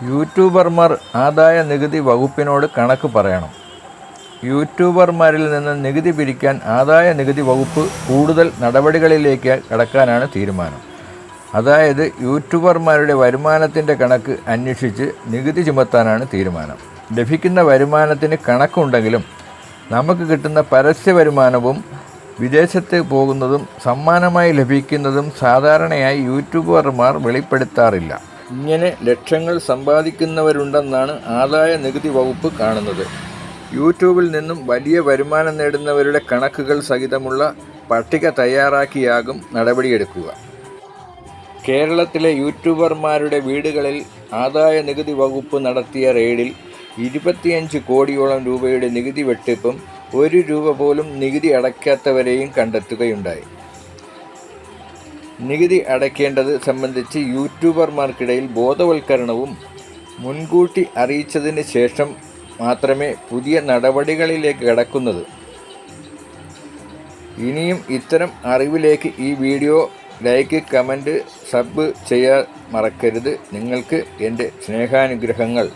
യൂട്യൂബർമാർ ആദായ നികുതി വകുപ്പിനോട് കണക്ക് പറയണം. യൂട്യൂബർമാരിൽ നിന്ന് നികുതി പിരിക്കാൻ ആദായ നികുതി വകുപ്പ് കൂടുതൽ നടപടികളിലേക്ക് കടക്കാനാണ് തീരുമാനം. അതായത് യൂട്യൂബർമാരുടെ വരുമാനത്തിൻ്റെ കണക്ക് അന്വേഷിച്ച് നികുതി ചുമത്താനാണ് തീരുമാനം. ലഭിക്കുന്ന വരുമാനത്തിന് കണക്കുണ്ടെങ്കിലും നമുക്ക് കിട്ടുന്ന പരസ്യ വരുമാനവും വിദേശത്ത് പോകുന്നതും സമ്മാനമായി ലഭിക്കുന്നതും സാധാരണയായി യൂട്യൂബർമാർ വെളിപ്പെടുത്താറില്ല. ഇങ്ങനെ ലക്ഷങ്ങൾ സമ്പാദിക്കുന്നവരുണ്ടെന്നാണ് ആദായ നികുതി വകുപ്പ് കാണുന്നത്. യൂട്യൂബിൽ നിന്നും വലിയ വരുമാനം നേടുന്നവരുടെ കണക്കുകൾ സഹിതമുള്ള പട്ടിക തയ്യാറാക്കിയാകും നടപടിയെടുക്കുക. കേരളത്തിലെ യൂട്യൂബർമാരുടെ വീടുകളിൽ ആദായ നികുതി വകുപ്പ് നടത്തിയ റെയ്ഡിൽ 25 കോടിയോളം രൂപയുടെ നികുതി വെട്ടിപ്പും 1 രൂപ പോലും നികുതി അടയ്ക്കാത്തവരെയും കണ്ടെത്തുകയുണ്ടായി. നികുതി അടയ്ക്കേണ്ടത് സംബന്ധിച്ച് യൂട്യൂബർമാർക്കിടയിൽ ബോധവൽക്കരണവും മുൻകൂട്ടി അറിയിച്ചതിന് ശേഷം മാത്രമേ പുതിയ നടപടികളിലേക്ക് കടക്കുന്നത്. ഇനിയും ഇത്തരം അറിവിലേക്ക് ഈ വീഡിയോ ലൈക്ക്, കമൻറ്റ്, സബ് ചെയ്യാൻ മറക്കരുത്. നിങ്ങൾക്ക് എൻ്റെ സ്നേഹാനുഗ്രഹങ്ങൾ.